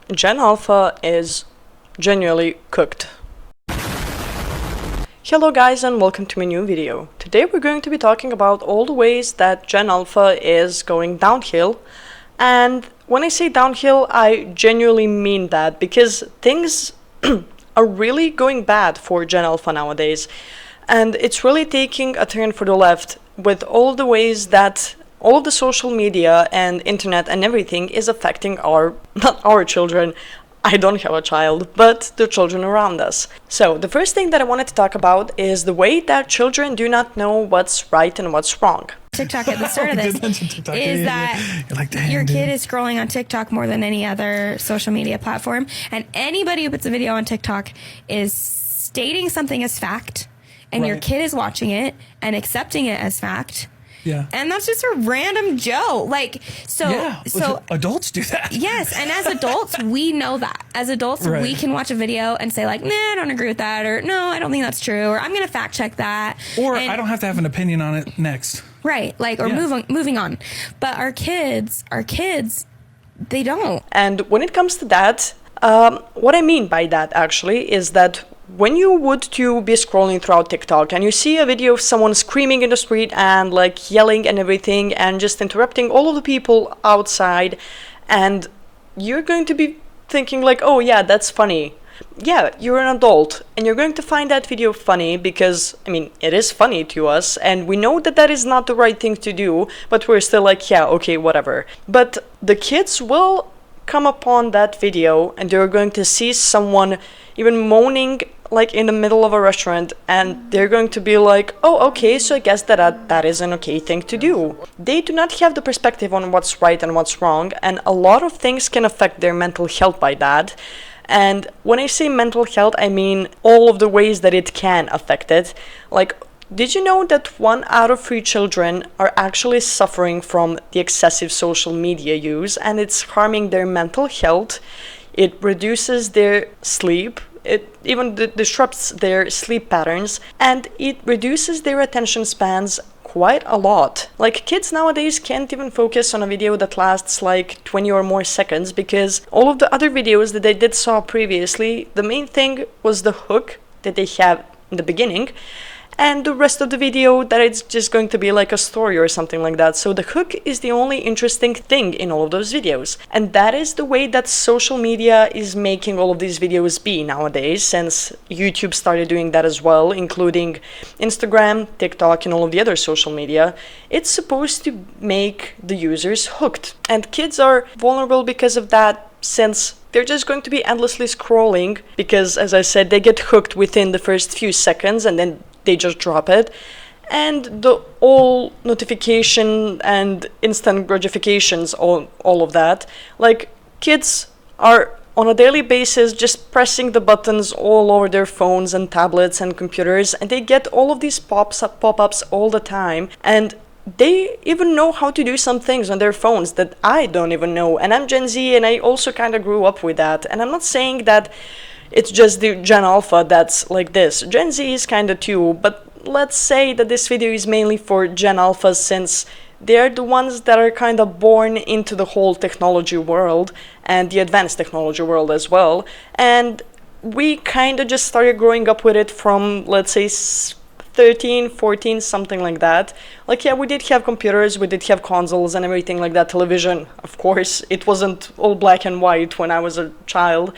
genalpha is genuinely cooked. Hello guys and welcome to my new video. Today we're going to be talking about all the ways that genalpha is going downhill. And when I say downhill, I genuinely mean that because things are really going bad for genalpha nowadays. And it's really taking a turn for the left with all the ways that all of the social media and internet and everything is affecting not our children. I don't have a child, but the children around us. So the first thing that I wanted to talk about is the way that children do not know what's right and what's wrong. TikTok at the start of this is that your kid is scrolling on TikTok more than any other social media platform, and anybody who puts a video on TikTok is stating something as fact, and your kid is watching it and accepting it as fact. Yeah. And that's just a random joke. So adults do that. Yes, and as adults, we know that. As adults, we can watch a video and say like, nah, I don't agree with that, or no, I don't think that's true, or I'm going to fact check that. Or I don't have to have an opinion on it next. Right, moving on. But our kids, they don't. And when it comes to that, what I mean by that actually is that when you would to be scrolling throughout TikTok and you see a video of someone screaming in the street and like yelling and everything and just interrupting all of the people outside, and you're going to be thinking like, oh yeah, that's funny. Yeah, you're an adult and you're going to find that video funny because, I mean, it is funny to us and we know that that is not the right thing to do, but we're still like, yeah, okay, whatever. But the kids will come upon that video and they're going to see someone even moaning like in the middle of a restaurant, and they're going to be like, oh, okay, so I guess that is an okay thing to do. They do not have the perspective on what's right and what's wrong, and a lot of things can affect their mental health by that. And when I say mental health, I mean all of the ways that it can affect it. Like, did you know that 1 out of 3 children are actually suffering from the excessive social media use, and it's harming their mental health? It reduces their sleep. It even disrupts their sleep patterns, and it reduces their attention spans quite a lot. Like, kids nowadays can't even focus on a video that lasts like 20 or more seconds because all of the other videos that they saw previously, the main thing was the hook that they have in the beginning, and the rest of the video that it's just going to be like a story or something like that. So the hook is the only interesting thing in all of those videos. And that is the way that social media is making all of these videos be nowadays, since YouTube started doing that as well, including Instagram, TikTok, and all of the other social media. It's supposed to make the users hooked. And kids are vulnerable because of that, since they're just going to be endlessly scrolling because, as I said, they get hooked within the first few seconds and then they just drop it. And the all notification and instant gratifications, all of that, like, kids are on a daily basis just pressing the buttons all over their phones and tablets and computers, and they get all of these pop-ups all the time, and they even know how to do some things on their phones that I don't even know. And I'm Gen Z and I also kind of grew up with that, and I'm not saying that it's just the genalpha that's like this. Gen Z is kind of too, but let's say that this video is mainly for genalphas, since they're the ones that are kind of born into the whole technology world and the advanced technology world as well. And we kind of just started growing up with it from, let's say, 13, 14, something like that. Like, yeah, we did have computers, we did have consoles and everything like that, television, of course. It wasn't all black and white when I was a child.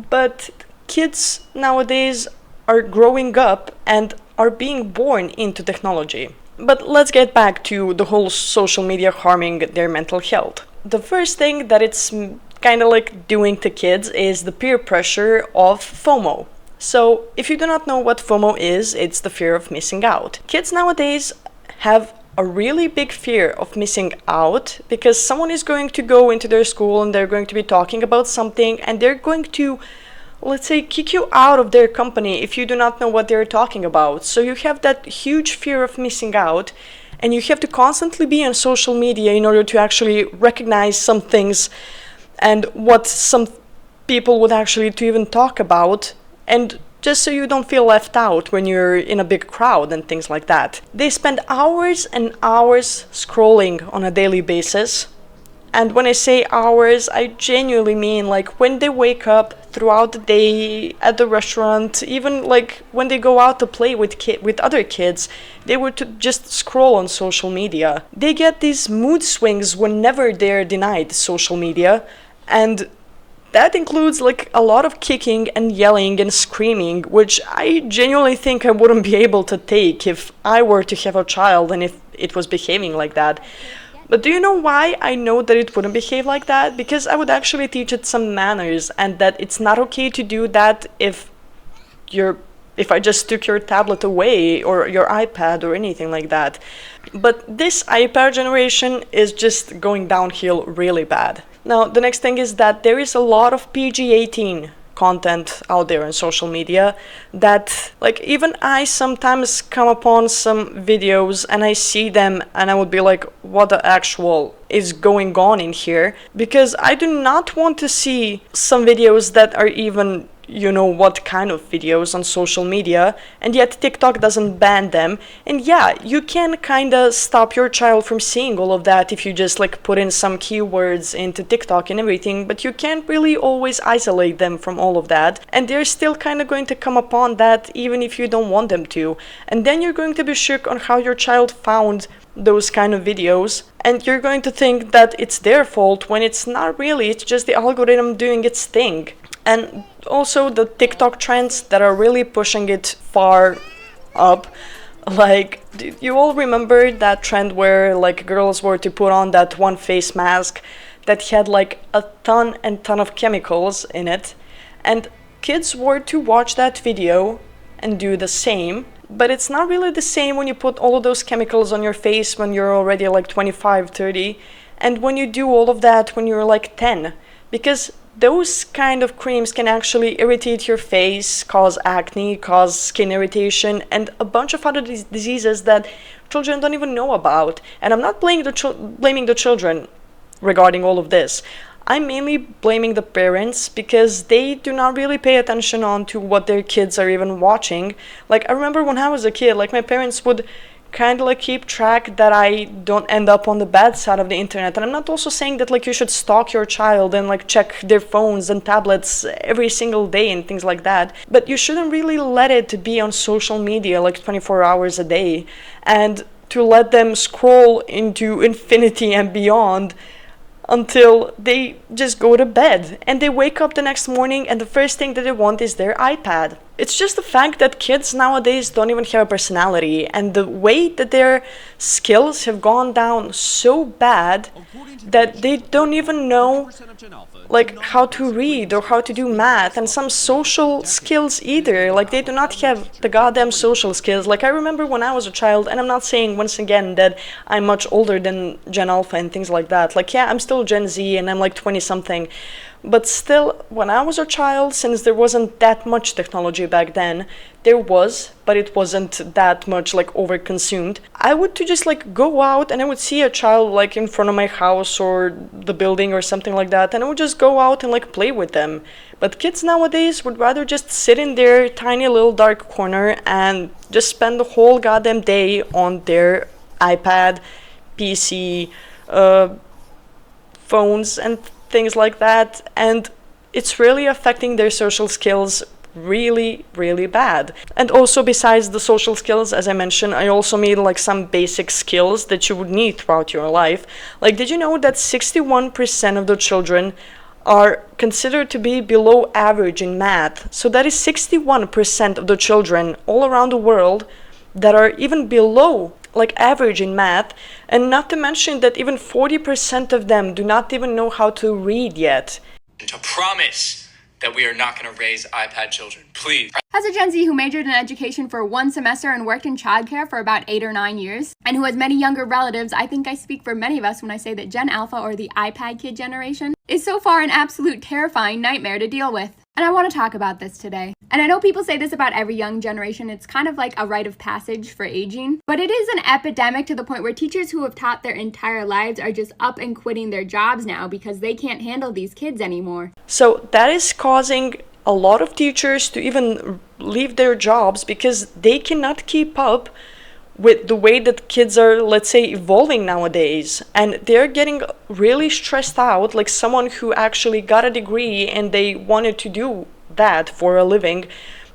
But kids nowadays are growing up and are being born into technology. But let's get back to the whole social media harming their mental health. The first thing that it's kind of like doing to kids is the peer pressure of FOMO. So if you do not know what FOMO is, it's the fear of missing out. Kids nowadays have a really big fear of missing out because someone is going to go into their school and they're going to be talking about something and they're going to, let's say, kick you out of their company if you do not know what they're talking about. So you have that huge fear of missing out, and you have to constantly be on social media in order to actually recognize some things and what some people would actually to even talk about, and just so you don't feel left out when you're in a big crowd and things like that. They spend hours and hours scrolling on a daily basis, And when I say hours, I genuinely mean like when they wake up throughout the day, at the restaurant, even like when they go out to play with other kids, they would just scroll on social media. They get these mood swings whenever they're denied social media, and that includes like a lot of kicking and yelling and screaming, which I genuinely think I wouldn't be able to take if I were to have a child and if it was behaving like that. But do you know why I know that it wouldn't behave like that? Because I would actually teach it some manners, and that it's not okay to do that if I just took your tablet away or your iPad or anything like that. But this iPad generation is just going downhill really bad. Now, the next thing is that there is a lot of PG-18 content out there on social media that, like, even I sometimes come upon some videos and I see them and I would be like, what the actual is going on in here? Because I do not want to see some videos that are even what kind of videos on social media, and yet TikTok doesn't ban them. And yeah, you can kind of stop your child from seeing all of that if you just like put in some keywords into TikTok and everything, but you can't really always isolate them from all of that, and they're still kind of going to come upon that even if you don't want them to. And then you're going to be shook on how your child found those kind of videos, and you're going to think that it's their fault when it's not really, it's just the algorithm doing its thing. And also the TikTok trends that are really pushing it far up. Like, do you all remember that trend where like girls were to put on that one face mask that had like a ton of chemicals in it, and kids were to watch that video and do the same. But it's not really the same when you put all of those chemicals on your face when you're already like 25, 30, and when you do all of that when you're like 10, because those kind of creams can actually irritate your face, cause acne, cause skin irritation, and a bunch of other diseases that children don't even know about. And I'm not blaming the children regarding all of this. I'm mainly blaming the parents because they do not really pay attention on to what their kids are even watching. Like, I remember when I was a kid, like my parents would kind of like keep track that I don't end up on the bad side of the internet. And I'm not also saying that like you should stalk your child and like check their phones and tablets every single day and things like that, but you shouldn't really let it be on social media like 24 hours a day, and to let them scroll into infinity and beyond until they just go to bed and they wake up the next morning and the first thing that they want is their iPad. It's just the fact that kids nowadays don't even have a personality, and the way that their skills have gone down so bad that they don't even know like how to read or how to do math and some social skills either. Like, they do not have the goddamn social skills. Like, I remember when I was a child, and I'm not saying once again that I'm much older than genalpha and things like that. Like, yeah, I'm still Gen Z and I'm like 20 something. But still, when I was a child, since there wasn't that much technology back then, there was, but it wasn't that much like overconsumed. I would to just like go out and I would see a child like in front of my house or the building or something like that, and I would just go out and like play with them. But kids nowadays would rather just sit in their tiny little dark corner and just spend the whole goddamn day on their iPad, PC, phones and things like that, and it's really affecting their social skills really, really bad. And also, besides the social skills, as I mentioned, I also made like some basic skills that you would need throughout your life. Like, did you know that 61% of the children are considered to be below average in math? So that is 61% of the children all around the world that are even below like average in math, and not to mention that even 40% of them do not even know how to read yet. To promise that we are not going to raise iPad children, please. As a Gen Z who majored in education for 1 semester and worked in childcare for about 8 or 9 years, and who has many younger relatives, I think I speak for many of us when I say that Gen Alpha, or the iPad kid generation, is so far an absolute terrifying nightmare to deal with. And I want to talk about this today. And I know people say this about every young generation, it's kind of like a rite of passage for aging, but it is an epidemic to the point where teachers who have taught their entire lives are just up and quitting their jobs now because they can't handle these kids anymore. So that is causing a lot of teachers to even leave their jobs because they cannot keep up with the way that kids are, let's say, evolving nowadays, and they're getting really stressed out, like someone who actually got a degree and they wanted to do that for a living,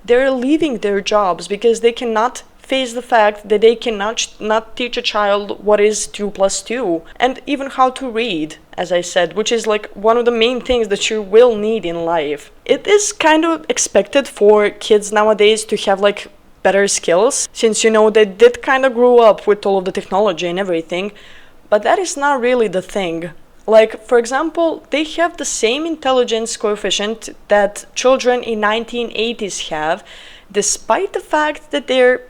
they're leaving their jobs because they cannot face the fact that they cannot not teach a child what is 2 plus 2 and even how to read, as I said, which is like one of the main things that you will need in life. It is kind of expected for kids nowadays to have like better skills, since you know they did kind of grow up with all of the technology and everything, but that is not really the thing. Like, for example, they have the same intelligence coefficient that children in 1980s have, despite the fact that their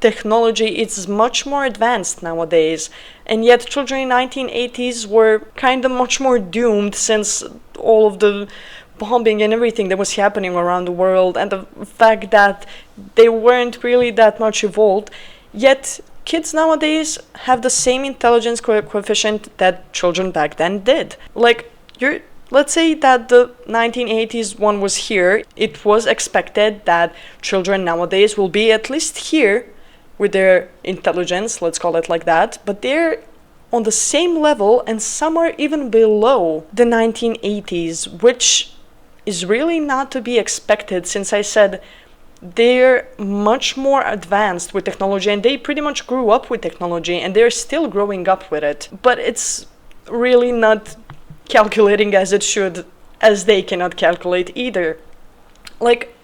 technology is much more advanced nowadays, and yet children in 1980s were kind of much more doomed, since all of the bombing and everything that was happening around the world, and the fact that they weren't really that much evolved. Yet kids nowadays have the same intelligence coefficient that children back then did. Like, let's say that the 1980s one was here, it was expected that children nowadays will be at least here with their intelligence, let's call it like that, but they're on the same level and some are even below the 1980s, which is really not to be expected, since I said they're much more advanced with technology and they pretty much grew up with technology and they're still growing up with it. But it's really not calculating as it should, as they cannot calculate either. Like,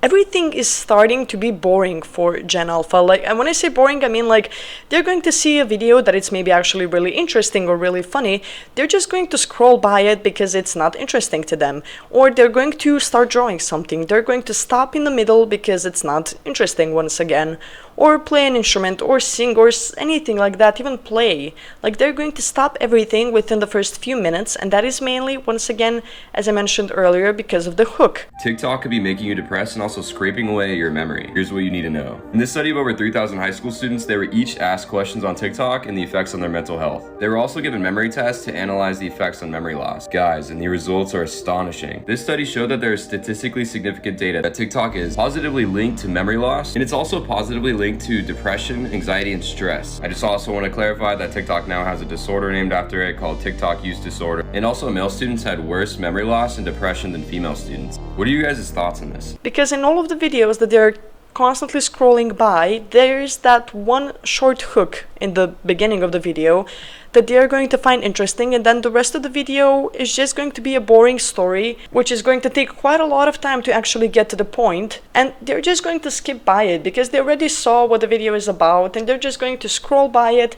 everything is starting to be boring for Gen Alpha. Like, and when I say boring, I mean like they're going to see a video that it's maybe actually really interesting or really funny. They're just going to scroll by it because it's not interesting to them. Or they're going to start drawing something. They're going to stop in the middle because it's not interesting once again. Or play an instrument, or sing, or anything like that, even play. Like, they're going to stop everything within the first few minutes, and that is mainly, once again, as I mentioned earlier, because of the hook. TikTok could be making you depressed and also scraping away your memory. Here's what you need to know. In this study of over 3,000 high school students, they were each asked questions on TikTok and the effects on their mental health. They were also given memory tests to analyze the effects on memory loss. Guys, and the results are astonishing. This study showed that there is statistically significant data that TikTok is positively linked to memory loss, and it's also positively linked to depression, anxiety, and stress. I just also want to clarify that TikTok now has a disorder named after it called TikTok use disorder. And also, male students had worse memory loss and depression than female students. What are you guys' thoughts on this? Because in all of the videos that they're constantly scrolling by, there's that one short hook in the beginning of the video that they're going to find interesting, and then the rest of the video is just going to be a boring story, which is going to take quite a lot of time to actually get to the point, and they're just going to skip by it because they already saw what the video is about, and they're just going to scroll by it,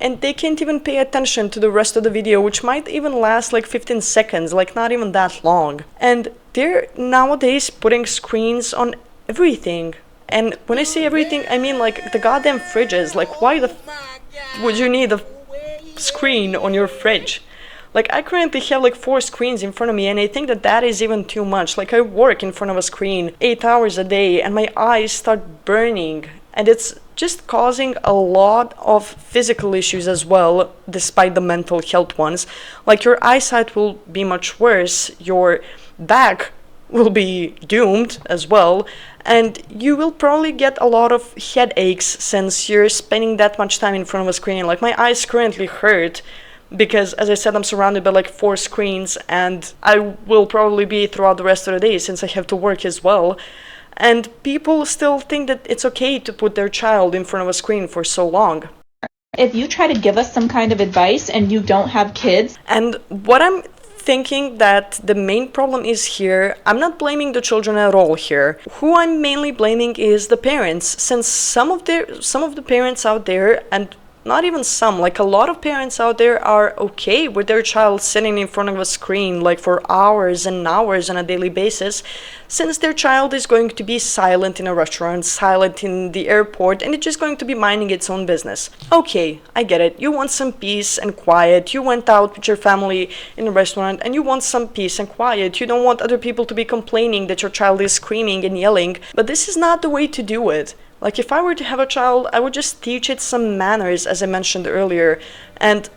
and they can't even pay attention to the rest of the video, which might even last like 15 seconds, like not even that long. And they're nowadays putting screens on everything. And when I say everything, I mean like the goddamn fridges. Like, why the would you need a screen on your fridge? Like, I currently have like 4 screens in front of me, and I think that that is even too much. Like, I work in front of a screen 8 hours a day and my eyes start burning, and it's just causing a lot of physical issues as well, despite the mental health ones. Like, your eyesight will be much worse, your back will be doomed as well, and you will probably get a lot of headaches since you're spending that much time in front of a screen. Like, my eyes currently hurt because, as I said, I'm surrounded by like 4 screens, and I will probably be throughout the rest of the day since I have to work as well. And people still think that it's okay to put their child in front of a screen for so long. If you try to give us some kind of advice and you don't have kids. And what I'm thinking that the main problem is here, I'm not blaming the children at all here. Who I'm mainly blaming is the parents, since some of the parents out there, and not even some, like a lot of parents out there, are okay with their child sitting in front of a screen like for hours and hours on a daily basis, since their child is going to be silent in a restaurant, silent in the airport, and it's just going to be minding its own business. Okay, I get it. You want some peace and quiet. You went out with your family in a restaurant and you want some peace and quiet. You don't want other people to be complaining that your child is screaming and yelling, but this is not the way to do it. Like, if I were to have a child, I would just teach it some manners, as I mentioned earlier, and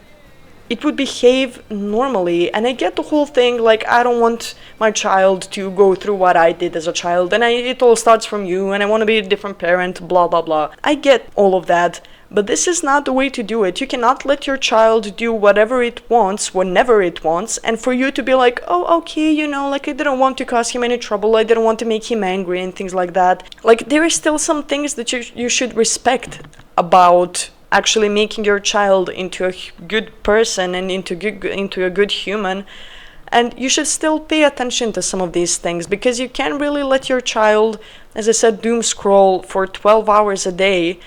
it would behave normally. And I get the whole thing, like, I don't want my child to go through what I did as a child, and it all starts from you, and I want to be a different parent, blah blah blah. I get all of that, but this is not the way to do it. You cannot let your child do whatever it wants, whenever it wants, and for you to be like, oh, okay, you know, like, I didn't want to cause him any trouble, I didn't want to make him angry and things like that. Like, there is still some things that you should respect about actually making your child into a good person and into a good human. And you should still pay attention to some of these things, because you can't really let your child, as I said, doom scroll for 12 hours a day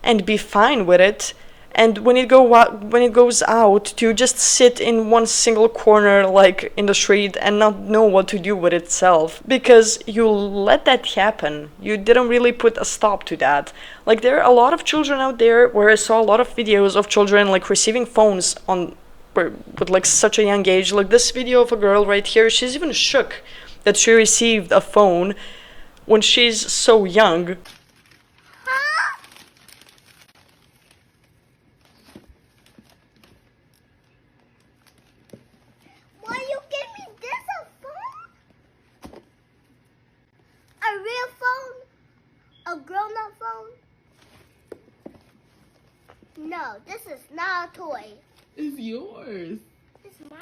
and be fine with it, and when it goes out, to just sit in one single corner, like in the street, and not know what to do with itself, because you let that happen. You didn't really put a stop to that. Like, there are a lot of children out there where I saw a lot of videos of children like receiving phones with like such a young age. Like this video of a girl right here, she's even shook that she received a phone when she's so young. Why you give me this a phone? A real phone? A grown-up phone? No, this is not a toy. It's yours. It's mine?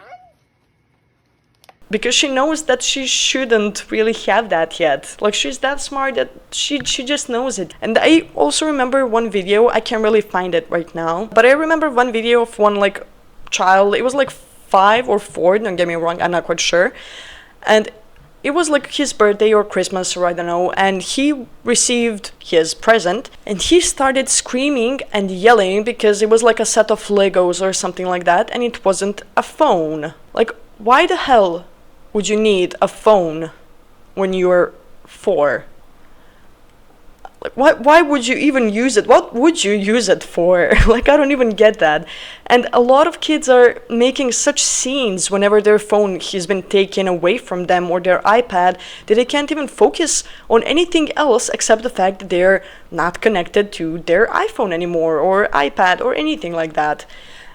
Because she knows that she shouldn't really have that yet. Like, she's that smart that she just knows it. And I also remember one video, I can't really find it right now, but I remember one video of one like child. It was like 5 or 4, don't get me wrong, I'm not quite sure. And it was like his birthday or Christmas, or I don't know, and he received his present and he started screaming and yelling because it was like a set of Legos or something like that, and it wasn't a phone. Like, why the hell would you need a phone when you're 4? Like, why would you even use it? What would you use it for? Like, I don't even get that. And a lot of kids are making such scenes whenever their phone has been taken away from them, or their iPad, that they can't even focus on anything else except the fact that they're not connected to their iPhone anymore, or iPad, or anything like that.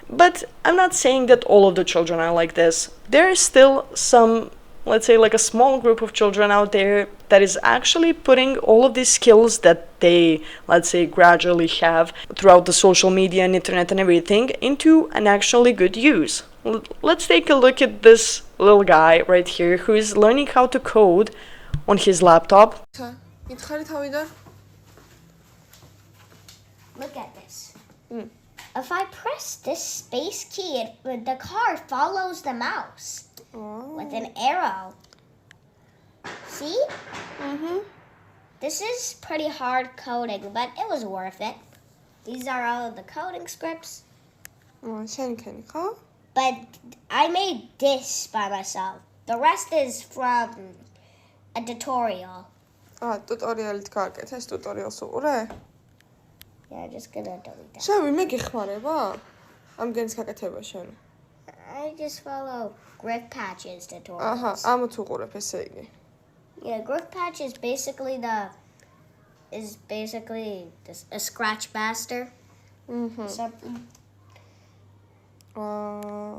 But I'm not saying that all of the children are like this. There is still some, let's say, like a small group of children out there that is actually putting all of these skills that they, let's say, gradually have throughout the social media and internet and everything into an actually good use. Let's take a look at this little guy right here who is learning how to code on his laptop. Look at this. If I press this space key, the car follows the mouse with an arrow. See? This is pretty hard coding, but it was worth it. These are all of the coding scripts. But I made this by myself. The rest is from a tutorial. ტუტორიალით გააკეთეს ტუტორიალს უყურე? Yeah, I'm just gonna delete that. შევი მე გიხმარება? ამ გენს გაკეთება შენ. I just follow Grip Patches tutorials. აჰა, ამოთ უყურებ ესე იგი. Yeah, Grip Patch is basically a scratch master. Something.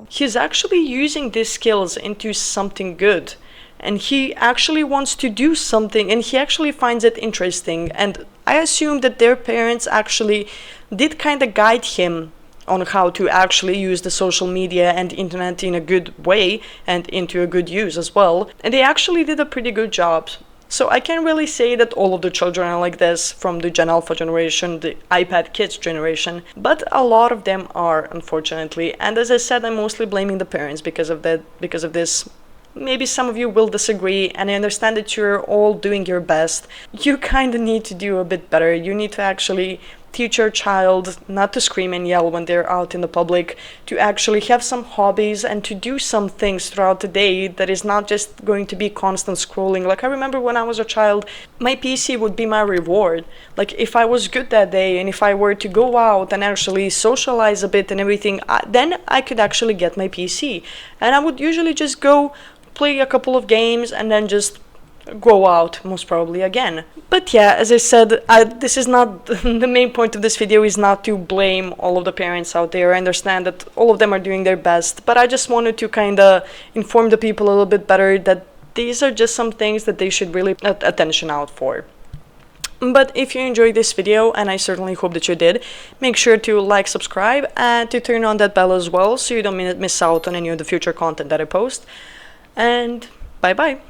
He's actually using these skills into something good, and he actually wants to do something, and he actually finds it interesting. And I assume that their parents actually did kind of guide him on how to actually use the social media and internet in a good way and into a good use as well. And they actually did a pretty good job. So I can't really say that all of the children are like this from the genalpha generation, the iPad kids generation, but a lot of them are, unfortunately. And as I said, I'm mostly blaming the parents because of this. Maybe some of you will disagree, and I understand that you're all doing your best. You kind of need to do a bit better. You need to actually teach your child not to scream and yell when they're out in the public, to actually have some hobbies and to do some things throughout the day that is not just going to be constant scrolling. Like, I remember when I was a child, my PC would be my reward. Like, if I was good that day and if I were to go out and actually socialize a bit and everything, then I could actually get my PC. And I would usually just go play a couple of games and then just go out most probably again. But yeah, as I said, this is not the main point of this video is not to blame all of the parents out there. I understand that all of them are doing their best, but I just wanted to kind of inform the people a little bit better that these are just some things that they should really put attention out for. But if you enjoyed this video, and I certainly hope that you did, make sure to like, subscribe, and to turn on that bell as well so you don't miss out on any of the future content that I post. And bye bye.